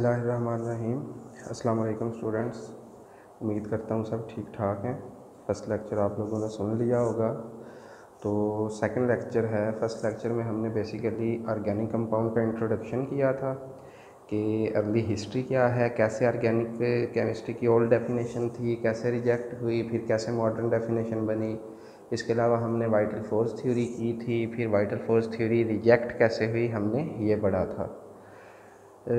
बिस्मिल्लाहिर्रहमानिर्रहीम। अस्सलाम वालेकुम स्टूडेंट्स। उम्मीद करता हूँ सब ठीक ठाक हैं। फर्स्ट लेक्चर आप लोगों ने सुन लिया होगा, तो सेकंड लेक्चर है। फर्स्ट लेक्चर में हमने बेसिकली ऑर्गेनिक कंपाउंड का इंट्रोडक्शन किया था कि अर्ली हिस्ट्री क्या है, कैसे ऑर्गेनिक केमिस्ट्री की ओल्ड डेफिनेशन थी, कैसे रिजेक्ट हुई, फिर कैसे मॉडर्न डेफिनेशन बनी। इसके अलावा हमने वाइटल फोर्स थ्योरी की थी, फिर वाइटल फोर्स थ्योरी रिजेक्ट कैसे हुई हमने ये पढ़ा था।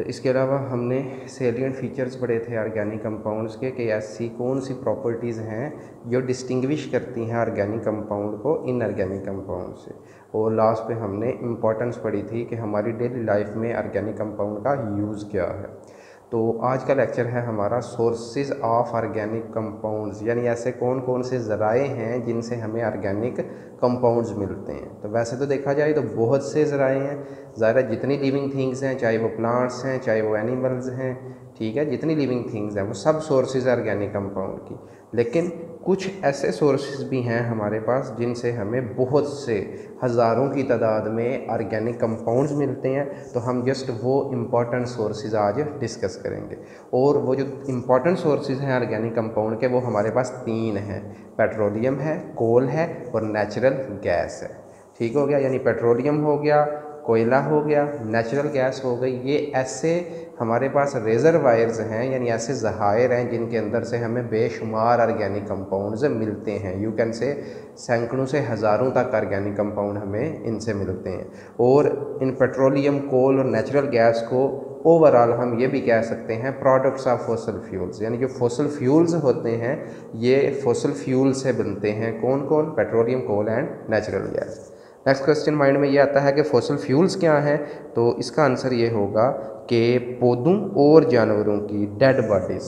इसके अलावा हमने सेलिएंट फीचर्स पढ़े थे ऑर्गेनिक कंपाउंड्स के कि ऐसी कौन सी प्रॉपर्टीज़ हैं जो डिस्टिंग्विश करती हैं ऑर्गेनिक कंपाउंड को इनऑर्गेनिक कंपाउंड से। और लास्ट पे हमने इम्पोर्टेंस पढ़ी थी कि हमारी डेली लाइफ में ऑर्गेनिक कंपाउंड का यूज़ क्या है। तो आज का लेक्चर है हमारा सोर्सेज ऑफ ऑर्गेनिक कंपाउंड्स, यानी ऐसे कौन कौन से ज़राए हैं जिनसे हमें ऑर्गेनिक कंपाउंड्स मिलते हैं। तो वैसे तो देखा जाए तो बहुत से ज़राए हैं, ज़ाहिर जितनी लिविंग थिंग्स हैं, चाहे वो प्लांट्स हैं चाहे वो एनिमल्स हैं, ठीक है, जितनी लिविंग थिंग्स हैं वो सब सोर्सेज ऑर्गेनिक कंपाउंड की। लेकिन कुछ ऐसे सोर्सेज भी हैं हमारे पास जिनसे हमें बहुत से हज़ारों की तादाद में ऑर्गेनिक कंपाउंड्स मिलते हैं। तो हम जस्ट वो इम्पॉर्टेंट सोर्सेज आज डिस्कस करेंगे। और वो जो इम्पॉर्टेंट सोर्सेज हैं ऑर्गेनिक कंपाउंड के, वो हमारे पास तीन हैं। पेट्रोलियम है, कोल है और नेचुरल गैस है। ठीक हो गया, यानी पेट्रोलियम हो गया, कोयला हो गया, नेचुरल गैस हो गई। ये ऐसे हमारे पास रिजर्वायर्स हैं, यानी ऐसे ज़खायर हैं जिनके अंदर से हमें बेशुमार ऑर्गेनिक कंपाउंड्स मिलते हैं। यू कैन से सैकड़ों से हज़ारों तक ऑर्गेनिक कंपाउंड हमें इनसे मिलते हैं। और इन पेट्रोलियम, कोल और नेचुरल गैस को ओवरऑल हम ये भी कह सकते हैं प्रोडक्ट्स ऑफ फॉसिल फ्यूल्स, यानी जो फॉसिल फ्यूल्स होते हैं ये फॉसिल फ्यूल से बनते हैं। कौन कौन? Petroleum, coal and natural gas. Next question mind में ये आता है कि फॉसिल फ्यूल्स क्या हैं। तो इसका आंसर ये होगा कि पौधों और जानवरों की डेड बॉडीज़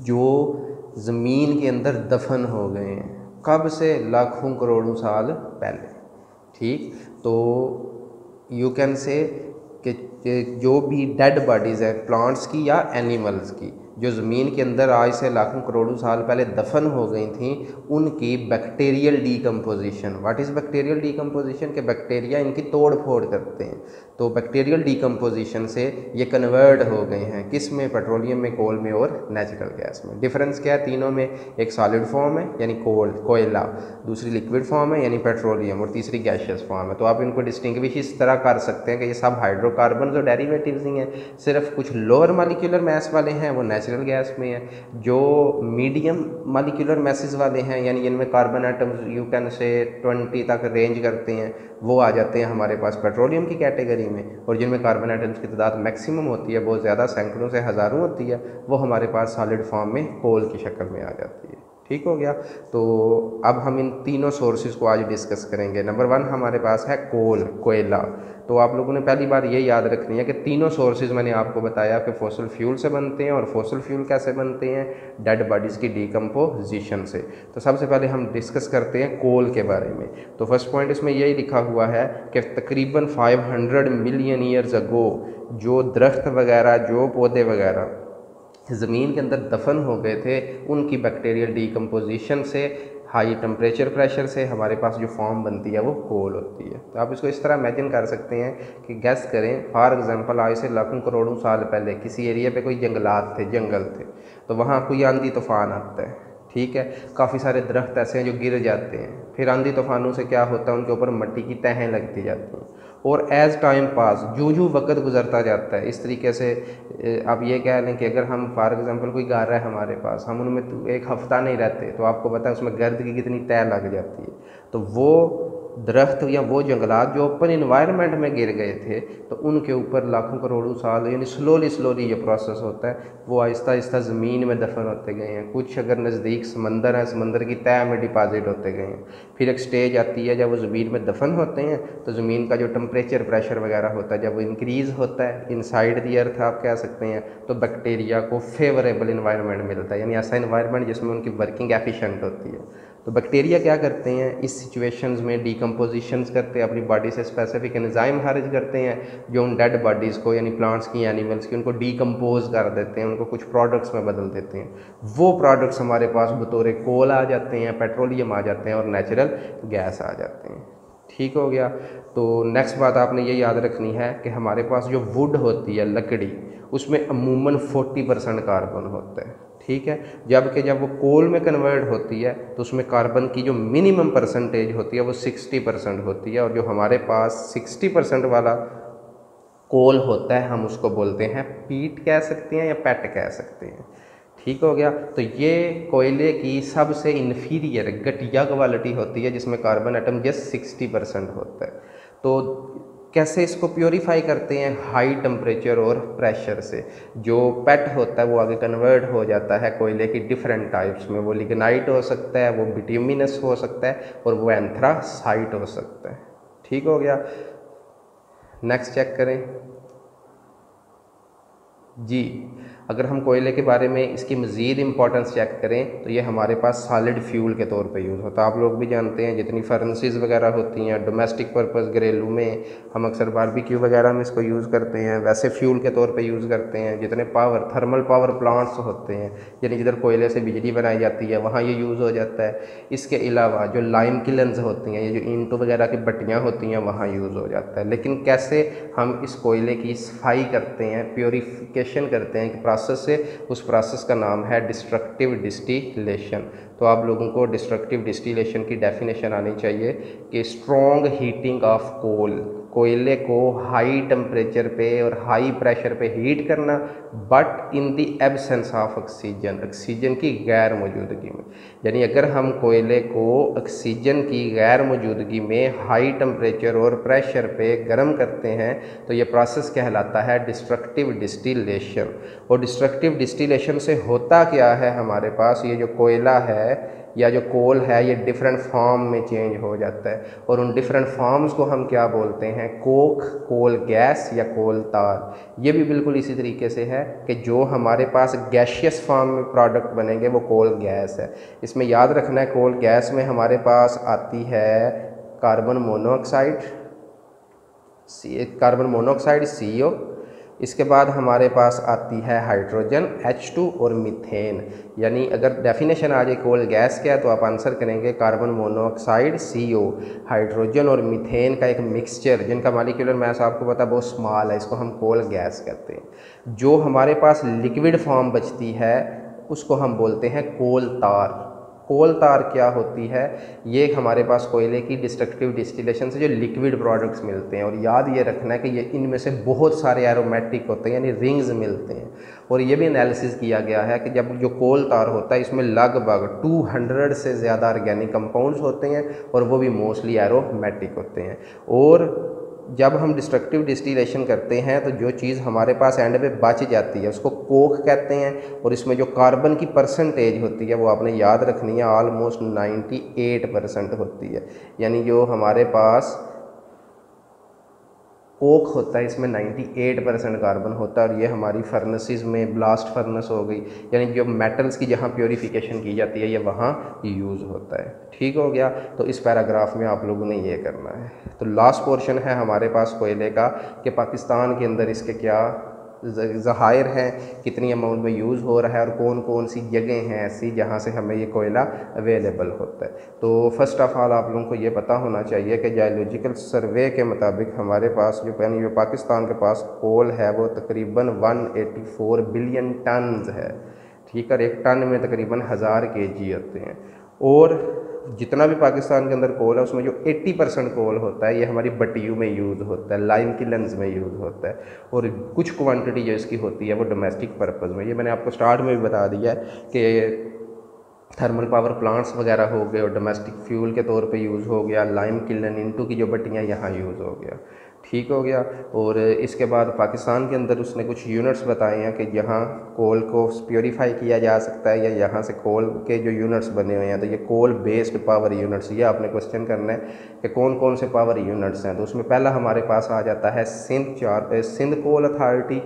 जो ज़मीन के अंदर दफन हो गए हैं, कब से? लाखों करोड़ों साल पहले। ठीक, तो यू कैन से कि जो भी डेड बॉडीज़ है प्लांट्स की या एनिमल्स की, जो ज़मीन के अंदर आज से लाखों करोड़ों साल पहले दफन हो गई थी, उनकी bacterial decomposition. What is bacterial decomposition? के बैक्टीरिया इनकी तोड़ फोड़ करते हैं। तो बैक्टीरियल डीकम्पोजिशन से ये कन्वर्ट हो गए हैं किस में? पेट्रोलियम में, कोल में और नेचुरल गैस में। डिफरेंस क्या है तीनों में? एक सॉलिड फॉर्म है यानी कोयला, दूसरी लिक्विड फॉर्म है यानी पेट्रोलियम, और तीसरी गैशियस फॉर्म है। तो आप इनको डिस्टिंग्विश इस तरह कर सकते हैं कि ये सब हाइड्रोकार्बन और डेरिवेटिव्स ही हैं। सिर्फ कुछ लोअर मॉलिक्यूलर मैस वाले हैं वो नेचुरल गैस में है, जो मीडियम मॉलिक्यूलर मैसेज वाले हैं यानी जिनमें carbon atoms you can say 20 तक रेंज करते हैं, वो आ जाते हैं हमारे पास पेट्रोलियम की कैटेगरी में। और जिनमें कार्बन एटम्स की तादाद मैक्सिमम होती है, बहुत ज़्यादा, सैकड़ों से हज़ारों होती है, वो हमारे पास सॉलिड फॉर्म में कोल की शक्ल में आ जाती है। ठीक हो गया। तो अब हम इन तीनों सोर्सेज को आज डिस्कस करेंगे। नंबर 1 हमारे पास है कोल, कोयला। तो आप लोगों ने पहली बार ये याद रखनी है कि तीनों सोर्सेज मैंने आपको बताया कि फॉसिल फ्यूल से बनते हैं। और फॉसिल फ्यूल कैसे बनते हैं? डेड बॉडीज़ की डीकम्पोजिशन से। तो सबसे पहले हम डिस्कस करते हैं कोल के बारे में। तो फर्स्ट पॉइंट इसमें यही लिखा हुआ है कि तकरीबन 500 मिलियन ईयर्स अगो जो दरख्त वगैरह, जो पौधे वगैरह ज़मीन के अंदर दफन हो गए थे, उनकी बैक्टीरियल डीकम्पोजिशन से, हाई टेम्परेचर प्रेशर से हमारे पास जो फॉर्म बनती है वो कोल होती है। तो आप इसको इस तरह इमेजिन कर सकते हैं कि गैस करें, फॉर एग्जांपल आज से लाखों करोड़ों साल पहले किसी एरिया पे कोई जंगलात थे, जंगल थे, तो वहाँ कोई आंधी तूफान आता है। ठीक है, काफ़ी सारे दरख्त ऐसे हैं जो गिर जाते हैं, फिर आंधी तूफानों से क्या होता है, उनके ऊपर मिट्टी की तहें लगती जाती हैं। और एज़ टाइम पास, जो जो वक्त गुजरता जाता है, इस तरीके से आप ये कह लें कि अगर हम फॉर एग्जांपल कोई घर है हमारे पास, हम उनमें तो एक हफ़्ता नहीं रहते, तो आपको पता है उसमें गर्द की कितनी तह लग जाती है। तो वो दरख्त या वो जंगलात जो ओपन इन्वायरमेंट में गिर गए थे, तो उनके ऊपर लाखों करोड़ों साल यानी स्लोली ये प्रोसेस होता है, वो आहिस्ता आहिस्ता ज़मीन में दफन होते गए हैं। कुछ अगर नज़दीक समंदर है, समंदर की तह में डिपॉजिट होते गए हैं। फिर एक स्टेज आती है जब वो ज़मीन में दफन होते हैं, तो ज़मीन का जो टेम्परेचर प्रेशर वगैरह होता है, जब वो इंक्रीज़ होता है इनसाइड दी अर्थ आप कह सकते हैं, तो बैक्टीरिया को फेवरेबल इन्वायरमेंट मिलता है, यानी ऐसा इन्वायरमेंट जिसमें उनकी वर्किंग एफिशिएंट होती है। तो बैक्टीरिया क्या करते हैं इस सिचुएशंस में? डीकम्पोजिशंस करते हैं, अपनी बॉडी से स्पेसिफिक एंजाइम खारिज करते हैं जो उन डेड बॉडीज़ को यानी प्लांट्स की, एनिमल्स की, उनको डीकम्पोज कर देते हैं, उनको कुछ प्रोडक्ट्स में बदल देते हैं। वो प्रोडक्ट्स हमारे पास बतौर कोल आ जाते हैं, पेट्रोलियम आ जाते हैं और नेचुरल गैस आ जाते हैं। ठीक हो गया। तो नेक्स्ट बात आपने ये याद रखनी है कि हमारे पास जो वुड होती है, लकड़ी, उसमें अमूमन 40% कार्बन होता है। ठीक है, जबकि जब वो कोल में कन्वर्ट होती है तो उसमें कार्बन की जो मिनिमम परसेंटेज होती है वो 60% होती है, और जो हमारे पास 60% वाला कोल होता है हम उसको बोलते हैं पीट कह सकते हैं या पेट कह सकते हैं। ठीक हो गया। तो ये कोयले की सबसे इन्फीरियर घटिया क्वालिटी होती है जिसमें कार्बन एटम जस्ट 60% होता है। तो कैसे इसको प्योरीफाई करते हैं? हाई टेम्परेचर और प्रेशर से। जो पेट होता है वो आगे कन्वर्ट हो जाता है कोयले की डिफरेंट टाइप्स में। वो लिग्नाइट हो सकता है, वो बिट्यूमिनस हो सकता है, और वो एंथ्रासाइट हो सकता है। ठीक हो गया। नेक्स्ट चेक करें जी। अगर हम कोयले के बारे में इसकी मज़ीद इंपॉर्टेंस चेक करें तो ये हमारे पास सॉलिड फ्यूल के तौर पे यूज़ होता है। आप लोग भी जानते हैं जितनी फर्नेसेस वगैरह होती हैं डोमेस्टिक पर्पस, घरेलू में हम अक्सर बारबेक्यू वगैरह में इसको यूज़ करते हैं, वैसे फ्यूल के तौर पे यूज़ करते हैं। जितने थर्मल पावर प्लांट्स होते हैं, यानी जिधर कोयले से बिजली बनाई जाती है, वहाँ ये यूज़ हो जाता है। इसके अलावा जो लाइम किलन्स होती हैं, ये जो ईंटों वगैरह की भट्टियाँ होती हैं, वहाँ यूज़ हो जाता है। लेकिन कैसे हम इस कोयले की सफाई करते हैं, प्योरीफिकेशन करते हैं कि प्रोसेस से, उस प्रोसेस का नाम है डिस्ट्रक्टिव डिस्टिलेशन। तो आप लोगों को डिस्ट्रक्टिव डिस्टिलेशन की डेफिनेशन आनी चाहिए कि स्ट्रॉन्ग हीटिंग ऑफ कोल, कोयले को हाई टेम्परेचर पे और हाई प्रेशर पे हीट करना, but in the absence of oxygen, oxygen की गैर मौजूदगी में। यानी अगर हम कोयले को ऑक्सीजन की गैर मौजूदगी में हाई टेम्परेचर और प्रेशर पे गर्म करते हैं तो ये प्रोसेस कहलाता है डिस्ट्रक्टिव डिस्टिलेशन। और डिस्ट्रक्टिव डिस्टिलेशन से होता क्या है, हमारे पास ये जो कोयला है या जो कोल है ये डिफरेंट फॉर्म में चेंज हो जाता है, और उन डिफरेंट फॉर्म्स को हम क्या बोलते हैं? कोक, कोल गैस या कोल तार। ये भी बिल्कुल इसी तरीके से है कि जो हमारे पास गैशियस फॉर्म में प्रोडक्ट बनेंगे वो कोल गैस है। इसमें याद रखना है कोल गैस में हमारे पास आती है कार्बन मोनोऑक्साइड CO, इसके बाद हमारे पास आती है हाइड्रोजन H2 और मीथेन। यानी अगर डेफिनेशन आ जाए कोल गैस क्या है तो आप आंसर करेंगे कार्बन मोनोऑक्साइड CO, हाइड्रोजन और मीथेन का एक मिक्सचर जिनका मॉलिक्यूलर मास आपको पता है बहुत स्मॉल है, इसको हम कोल गैस कहते हैं। जो हमारे पास लिक्विड फॉर्म बचती है उसको हम बोलते हैं कोल तार। कोल तार क्या होती है? ये हमारे पास कोयले की डिस्ट्रक्टिव डिस्टिलेशन से जो लिक्विड प्रोडक्ट्स मिलते हैं, और याद ये रखना है कि ये इनमें से बहुत सारे एरोमेटिक होते हैं यानी रिंग्स मिलते हैं। और ये भी एनालिसिस किया गया है कि जब जो कोल तार होता है इसमें लगभग 200 से ज़्यादा ऑर्गेनिक कंपाउंड्स होते हैं, और वो भी मोस्टली एरोमेटिक होते हैं। और जब हम डिस्ट्रक्टिव डिस्टिलेशन करते हैं तो जो चीज़ हमारे पास एंड पे बच जाती है उसको कोक कहते हैं, और इसमें जो कार्बन की परसेंटेज होती है वो आपने याद रखनी है, ऑलमोस्ट 98% होती है। यानी जो हमारे पास कोक होता है इसमें 98% कार्बन होता है, और ये हमारी फर्नेसेस में, ब्लास्ट फर्नेस हो गई यानी जो मेटल्स की जहाँ प्योरीफिकेशन की जाती है ये वहाँ यूज़ होता है। ठीक हो गया। तो इस पैराग्राफ में आप लोगों ने ये करना है। तो लास्ट पोर्शन है हमारे पास कोयले का कि पाकिस्तान के अंदर इसके क्या ज़खायर हैं, कितनी अमाउंट में यूज़ हो रहा है, और कौन कौन सी जगह हैं ऐसी जहाँ से हमें ये कोयला अवेलेबल होता है। तो फर्स्ट ऑफ़ ऑल आप लोगों को ये पता होना चाहिए कि जियोलॉजिकल सर्वे के मुताबिक हमारे पास जो पाकिस्तान के पास कोल है वो तकरीबन 184 बिलियन टन्स है। ठीक है, एक टन में तकरीबन 1000 kg होते हैं। और जितना भी पाकिस्तान के अंदर कोल है उसमें जो 80% कोल होता है ये हमारी भट्टियों में यूज़ होता है, लाइम किलन्स में यूज़ होता है, और कुछ क्वांटिटी जो इसकी होती है वो डोमेस्टिक पर्पज़ में। ये मैंने आपको स्टार्ट में भी बता दिया है कि थर्मल पावर प्लांट्स वगैरह हो गए, और डोमेस्टिक फ्यूल के तौर पे यूज़ हो गया, लाइम किलन इंटू की जो भट्टियाँ यहाँ यूज़ हो गया। ठीक हो गया। और इसके बाद पाकिस्तान के अंदर उसने कुछ यूनिट्स बताए हैं कि जहाँ कोल को प्योरीफाई किया जा सकता है, या यहाँ से कोल के जो यूनिट्स बने हुए हैं तो ये कोल बेस्ड पावर यूनिट्स। ये आपने क्वेश्चन करना है कि कौन कौन से पावर यूनिट्स हैं। तो उसमें पहला हमारे पास आ जाता है सिंध कोल अथॉरिटी।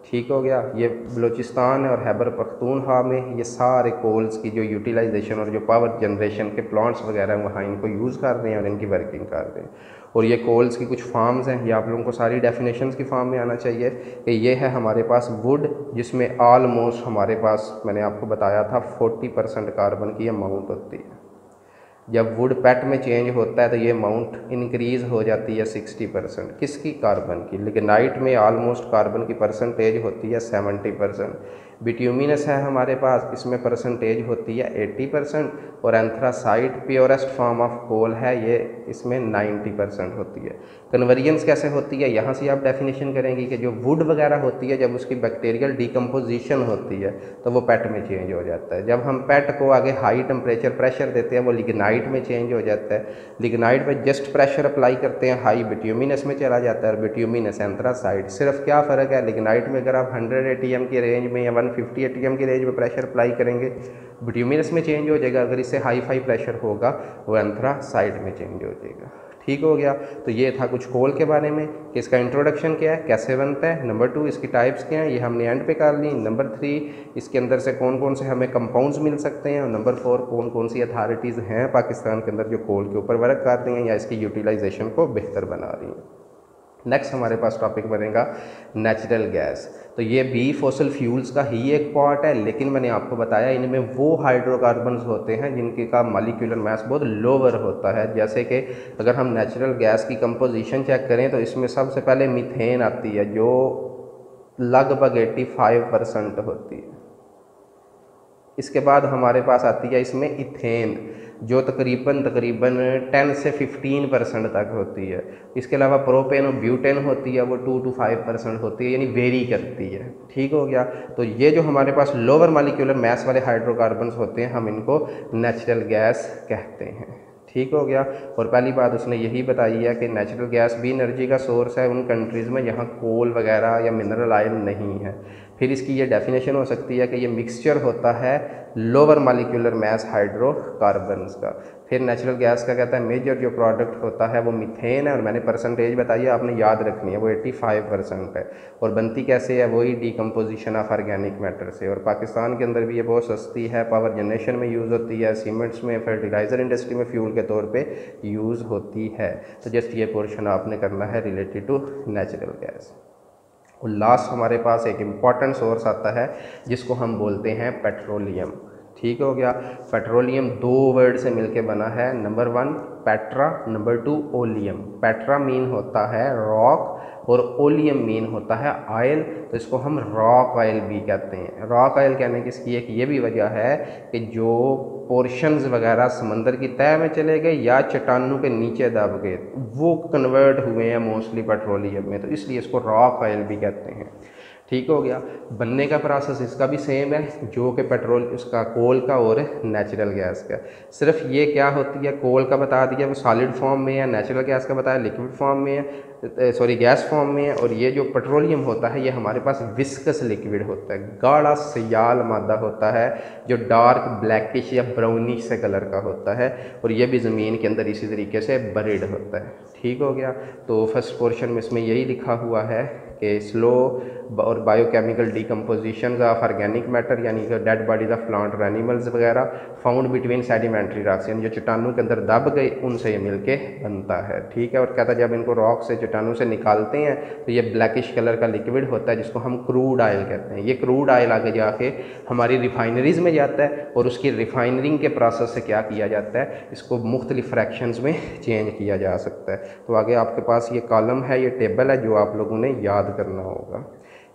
ठीक हो गया। ये बलूचिस्तान और खैबर पख्तूनख्वा में ये सारे कोल्स की जो यूटिलाइजेशन और जो पावर जनरेशन के प्लांट्स वगैरह हैं वहाँ इनको यूज़ कर रहे हैं और इनकी वर्किंग कर रहे हैं। और ये कोल्स की कुछ फार्म्स हैं, ये आप लोगों को सारी डेफिनेशंस की फार्म में आना चाहिए कि ये है हमारे पास वुड, जिसमें ऑलमोस्ट हमारे पास मैंने आपको बताया था 40% कार्बन की अमाउंट होती है। जब वुड पेट में चेंज होता है तो ये अमाउंट इंक्रीज़ हो जाती है 60%। किसकी? कार्बन की। लिग्नाइट में ऑलमोस्ट कार्बन की परसेंटेज होती है 70%। बिट्यूमिनस है हमारे पास, इसमें परसेंटेज होती है 80%। और anthracite purest form of coal है, ये इसमें 90% होती है। कन्वर्जेंस कैसे होती है? यहाँ से आप डेफिनेशन करेंगे कि जो वुड वगैरह होती है जब उसकी बैक्टीरियल डिकम्पोजिशन होती है तो वो पेट में चेंज हो जाता है। जब हम पेट को आगे हाई टेम्परेचर प्रेशर देते हैं वो लिग्नाइट में चेंज हो जाता है। लिग्नाइट पे जस्ट प्रेशर अप्लाई करते हैं, हाई बिट्यूमिनस में चला जाता है और बिट्यूमिनस एंथ्रासाइट। सिर्फ क्या फ़र्क है? लिग्नाइट में अगर आप 100 ATM की रेंज में या 150 ATM की रेंज में प्रेशर अप्लाई करेंगे बिट्यूमिनस में चेंज हो जाएगा, अगर इससे हाई फाई प्रेशर होगा वो एंथ्रासाइट में चेंज हो जाएगा। ठीक हो गया। तो ये था कुछ कोल के बारे में कि इसका इंट्रोडक्शन क्या है, कैसे बनता है। नंबर 2 इसकी टाइप्स क्या हैं, ये हमने एंड पे कर ली। नंबर 3 इसके अंदर से कौन कौन से हमें कंपाउंड्स मिल सकते हैं। और नंबर 4 कौन कौन सी अथॉरिटीज़ हैं पाकिस्तान के अंदर जो कोल के ऊपर वर्क कर रही हैं या इसकी यूटिलाइजेशन को बेहतर बना रही हैं। नेक्स्ट हमारे पास टॉपिक बनेगा नेचुरल गैस। तो ये भी फॉसिल फ्यूल्स का ही एक पार्ट है, लेकिन मैंने आपको बताया इनमें वो हाइड्रोकार्बन्स होते हैं जिनके का मॉलिक्यूलर मास बहुत लोअर होता है। जैसे कि अगर हम नेचुरल गैस की कंपोजिशन चेक करें तो इसमें सबसे पहले मीथेन आती है जो लगभग 85% होती है। इसके बाद हमारे पास आती है इसमें इथेन जो तकरीबन 10 से 15% तक होती है। इसके अलावा प्रोपेन और ब्यूटेन होती है वो 2 to 5% होती है, यानी वेरी करती है। ठीक हो गया। तो ये जो हमारे पास लोअर मॉलिक्यूलर मास वाले हाइड्रोकार्बन्स होते हैं हम इनको नेचुरल गैस कहते हैं। ठीक हो गया। और पहली बात उसने यही बताई है कि नेचुरल गैस भी एनर्जी का सोर्स है उन कंट्रीज़ में जहाँ कोल वगैरह या मिनरल ऑयल नहीं है। फिर इसकी ये डेफिनेशन हो सकती है कि ये मिक्सचर होता है लोअर मॉलिक्यूलर मास हाइड्रोकार्बन्स का। फिर नेचुरल गैस का कहता है मेजर जो प्रोडक्ट होता है वो मीथेन है और मैंने परसेंटेज बताई है, आपने याद रखनी है, वो 85% है। और बनती कैसे है? वही डिकम्पोजिशन ऑफ ऑर्गेनिक मैटर से। और पाकिस्तान के अंदर भी ये बहुत सस्ती है, पावर जनरेशन में यूज़ होती है, सीमेंट्स में, फर्टिलाइज़र इंडस्ट्री में फ्यूल के तौर पर यूज़ होती है। तो जस्ट ये पोर्शन आपने करना है रिलेटेड टू नेचुरल गैस। और लास्ट हमारे पास एक इम्पॉर्टेंट सोर्स आता है जिसको हम बोलते हैं पेट्रोलियम। ठीक हो गया। पेट्रोलियम 2 वर्ड से मिलके बना है। Number 1 Petra, number 2 oleum. Petra mean होता है रॉक और ओलियम मीन होता है ऑयल, तो इसको हम रॉक ऑयल भी कहते हैं। रॉक ऑयल कहने की इसकी एक ये भी वजह है कि जो पोर्शंस वगैरह समंदर की तह में चले गए या चट्टानों के नीचे दब गए वो कन्वर्ट हुए हैं मोस्टली पेट्रोलियम में, तो इसलिए इसको रॉक ऑयल भी कहते हैं। ठीक हो गया। बनने का प्रोसेस इसका भी सेम है जो कि पेट्रोल उसका कोल का और नेचुरल गैस का। सिर्फ ये क्या होती है, कोल का बता दिया वो सॉलिड फॉर्म में है, नेचुरल गैस का बताया लिक्विड फॉर्म में है, गैस फॉर्म में है। और ये जो पेट्रोलियम होता है ये हमारे पास विस्कस लिक्विड होता है, गाढ़ा सियाल मादा होता है जो डार्क ब्लैकिश या ब्राउनिश से कलर का होता है और ये भी ज़मीन के अंदर इसी तरीके से बरीड होता है। ठीक हो गया। तो फर्स्ट पोर्शन में इसमें यही लिखा हुआ है कि स्लो और biochemical decomposition of organic matter यानी कि डेड बॉडीज ऑफ प्लांट और एनिमल्स वगैरह फाउंड बिटवीन सेडिमेंट्री रॉक्स, यानी जो चट्टानों के अंदर दब गए उनसे ये मिलके बनता है। ठीक है। और कहता है जब इनको रॉक से चट्टानों से निकालते हैं तो ये ब्लैकिश कलर का लिक्विड होता है जिसको हम क्रूड ऑयल कहते हैं। ये क्रूड ऑयल आगे जाके हमारी रिफाइनरीज़ में जाता है और उसकी रिफाइनरिंग के प्रोसेस से क्या किया जाता है, इसको मुख्तलिफ फ्रैक्शंस में चेंज किया जा सकता है। तो आगे आपके पास ये कॉलम है, ये टेबल है जो आप लोगों ने याद करना होगा।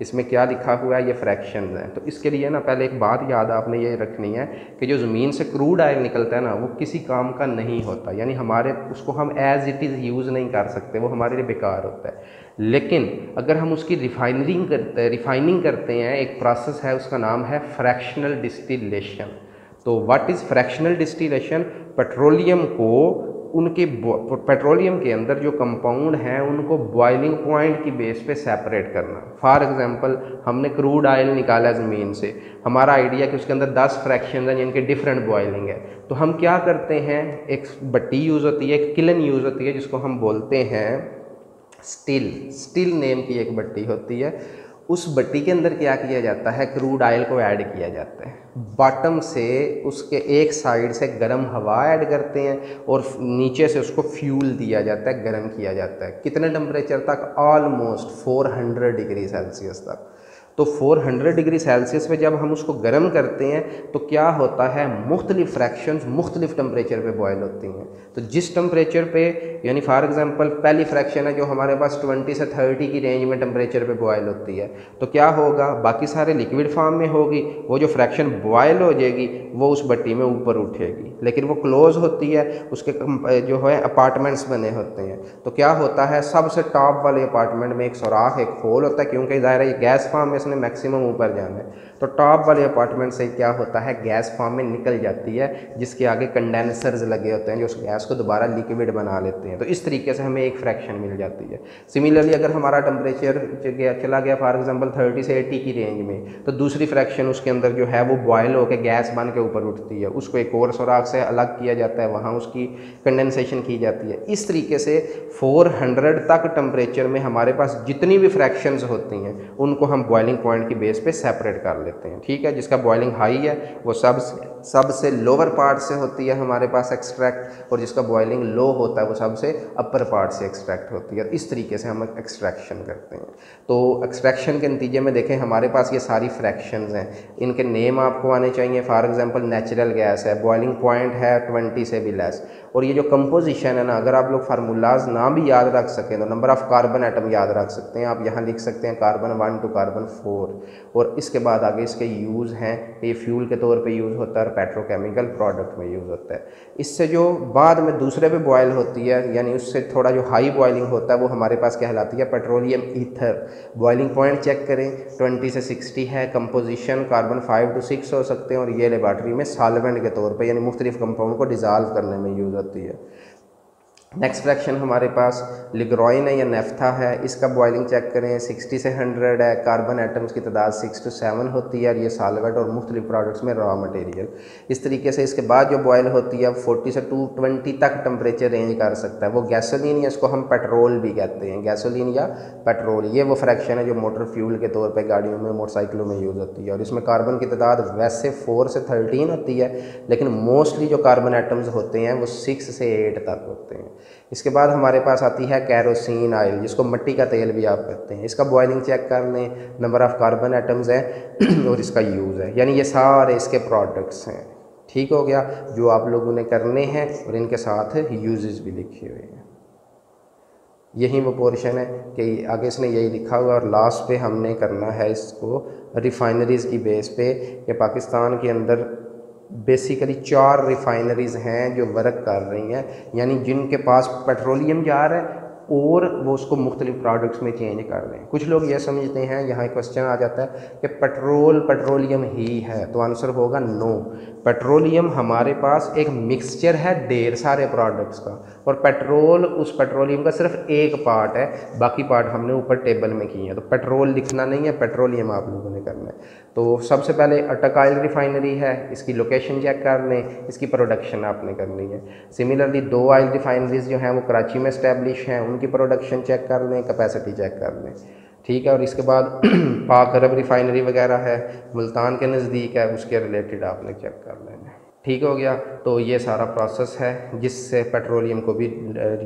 इसमें क्या लिखा हुआ है, ये फ्रैक्शंस हैं। तो इसके लिए ना पहले एक बात याद आपने ये रखनी है कि जो ज़मीन से क्रूड ऑयल निकलता है ना वो किसी काम का नहीं होता, यानी हमारे उसको हम एज़ इट इज़ यूज़ नहीं कर सकते, वो हमारे लिए बेकार होता है। लेकिन अगर हम उसकी रिफाइनिंग करते हैं, एक प्रोसेस है उसका नाम है फ्रैक्शनल डिस्टिलेशन। तो what is fractional distillation? Petroleum को उनके पेट्रोलियम के अंदर जो कंपाउंड हैं उनको बॉइलिंग पॉइंट की बेस पे सेपरेट करना। फॉर एग्जांपल हमने क्रूड ऑयल निकाला ज़मीन से, हमारा आइडिया कि उसके अंदर 10 फ्रैक्शन हैं जिनके डिफरेंट बॉइलिंग है, तो हम क्या करते हैं, एक भट्टी यूज़ होती है, एक किलन यूज़ होती है जिसको हम बोलते हैं स्टिल नेम की एक भट्टी होती है। उस भट्टी के अंदर क्या किया जाता है, क्रूड ऑयल को ऐड किया जाता है, बॉटम से उसके एक साइड से गर्म हवा ऐड करते हैं और नीचे से उसको फ्यूल दिया जाता है, गर्म किया जाता है। कितने टेम्परेचर तक? ऑलमोस्ट 400 डिग्री सेल्सियस तक। तो 400 डिग्री सेल्सियस पे जब हम उसको गर्म करते हैं तो क्या होता है, मुख्तलिफ फ्रैक्शंस मुख्तलिफ टेम्परेचर पे बॉयल होती हैं। तो जिस टेम्परेचर पे, यानी फॉर एग्जांपल पहली फ्रैक्शन है जो हमारे पास 20 से 30 की रेंज में टेम्परेचर पे बॉयल होती है, तो क्या होगा, बाकी सारे लिक्विड फॉर्म में होगी, वो जो फ्रैक्शन बॉयल हो जाएगी वो उस भट्टी में ऊपर उठेगी, लेकिन वो क्लोज होती है, उसके जो है अपार्टमेंट्स बने होते हैं। तो क्या होता है, सबसे टॉप वाले अपार्टमेंट में एक सुराख, एक होल होता है, क्योंकि ज़ाहिर है ये गैस फॉर्म में इसने मैक्सिमम ऊपर जाना है। तो टॉप वाले अपार्टमेंट से क्या होता है, गैस फॉर्म में निकल जाती है, जिसके आगे कंडेंसर्स लगे होते हैं जो उस गैस को दोबारा लिक्विड बना लेते हैं। तो इस तरीके से हमें एक फ्रैक्शन मिल जाती है। सिमिलरली अगर हमारा टेम्परेचर चला गया फॉर एग्जांपल 30 से 80 की रेंज में, तो दूसरी फ्रैक्शन उसके अंदर जो है वो बॉयल होकर गैस बन के ऊपर उठती है, उसको एक और सुराख से अलग किया जाता है, वहाँ उसकी कंडेंसेशन की जाती है। इस तरीके से 400 तक टेम्परेचर में हमारे पास जितनी भी फ्रैक्शंस होती हैं उनको हम बॉइलिंग पॉइंट की बेस पे सेपरेट कर लेते हैं। ठीक है, जिसका बॉइलिंग हाई है वो सबसे लोअर पार्ट से होती है हमारे पास एक्सट्रैक्ट, और जिसका बॉइलिंग लो होता है वो सबसे अपर पार्ट से एक्सट्रैक्ट होती है। इस तरीके से हम एक्सट्रैक्शन करते हैं। तो एक्सट्रैक्शन के नतीजे में देखें हमारे पास ये सारी फ्रैक्शंस हैं, इनके नेम आपको आने चाहिए। फॉर एग्जांपल नेचुरल गैस है, बॉइलिंग पॉइंट है 20 से भी लेस, और ये जो कंपोजिशन है ना, अगर आप लोग फार्मूलाज ना भी याद रख सकें तो नंबर ऑफ़ कार्बन एटम याद रख सकते हैं। आप यहाँ लिख सकते हैं कार्बन 1 to कार्बन 4, और इसके बाद आगे इसके यूज़ हैं, ये फ्यूल के तौर पे यूज़ होता है और पेट्रोकेमिकल प्रोडक्ट में यूज़ होता है। इससे जो बाद में दूसरे पे बॉयल होती है, यानी उससे थोड़ा जो हाई बॉइलिंग होता है वो हमारे पास कहलाती है petroleum ether. Boiling point check करें, 20 से 60 है, कंपोजिशन कार्बन 5 to 6 हो सकते हैं, और ये लेबॉर्ट्री में सॉल्वेंट के तौर पे यानी मुख्तलिफ कंपाउंड को डिज़ाल्व करने में यूज़ होती है। नेक्स्ट फ्रैक्शन हमारे पास लिग्रॉइन है या नेफ्था है, इसका बॉइलिंग चेक करें, 60 से 100 है, कार्बन एटम्स की तादाद 6 to 7 होती है, और ये सॉल्वेंट और मुख्तलिफ प्रोडक्ट्स में रॉ मटेरियल। इस तरीके से इसके बाद जो बॉयल होती है 40 से 220 तक टेम्परेचर रेंज कर सकता है। वो गैसोलीन, या इसको हम पेट्रोल भी कहते हैं, गैसोलीन या पेट्रोल, ये वो फ्रैक्शन है जो मोटर फ्यूल के तौर पर गाड़ियों में, मोटरसाइकिलों में यूज़ होती है। और इसमें कार्बन की तादाद वैसे 4 से 13 होती है, लेकिन मोस्टली जो कार्बन एटम्स होते हैं वो 6 से 8 तक होते हैं। इसके बाद हमारे पास आती है कैरोसिन ऑयल, जिसको मिट्टी का तेल भी आप कहते हैं। इसका बॉइलिंग चेक कर लें, नंबर ऑफ़ कार्बन एटम्स है और इसका यूज़ है, यानी ये सारे इसके प्रोडक्ट्स हैं। ठीक हो गया, जो आप लोगों ने करने हैं, और इनके साथ यूजेस भी लिखे हुए हैं। यही वो पोर्शन है कि आगे इसने यही लिखा हुआ, और लास्ट पे हमने करना है इसको रिफाइनरीज़ की बेस पे, कि पाकिस्तान के अंदर बेसिकली 4 रिफाइनरीज़ हैं जो वर्क कर रही हैं, यानी जिनके पास पेट्रोलियम जा रहा है और वो उसको मुख्तलिफ प्रोडक्ट्स में चेंज कर रहे हैं। कुछ लोग ये समझते हैं, यहाँ एक क्वेश्चन आ जाता है कि पेट्रोलियम ही है, तो आंसर होगा नो। पेट्रोलियम हमारे पास एक मिक्सचर है ढेर सारे प्रोडक्ट्स का, और पेट्रोल उस पेट्रोलियम का सिर्फ एक पार्ट है, बाकी पार्ट हमने ऊपर टेबल में किए हैं। तो पेट्रोल लिखना नहीं है, पेट्रोलियम आप लोगों ने करना है। तो सबसे पहले अटक ऑयल रिफाइनरी है, इसकी लोकेशन चेक कर लें, इसकी प्रोडक्शन आपने करनी है। सिमिलरली 2 ऑयल रिफाइनरीज जो हैं वो कराची में इस्टेब्लिश हैं, उनकी प्रोडक्शन चेक कर लें, कैपेसिटी चेक कर लें। ठीक है, और इसके बाद पाक अरब रिफाइनरी वगैरह है, मुल्तान के नज़दीक है, उसके रिलेटेड आपने चेक कर लेना है। ठीक हो गया, तो ये सारा प्रोसेस है जिससे पेट्रोलियम को भी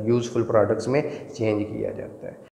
यूज़फुल प्रोडक्ट्स में चेंज किया जाता है।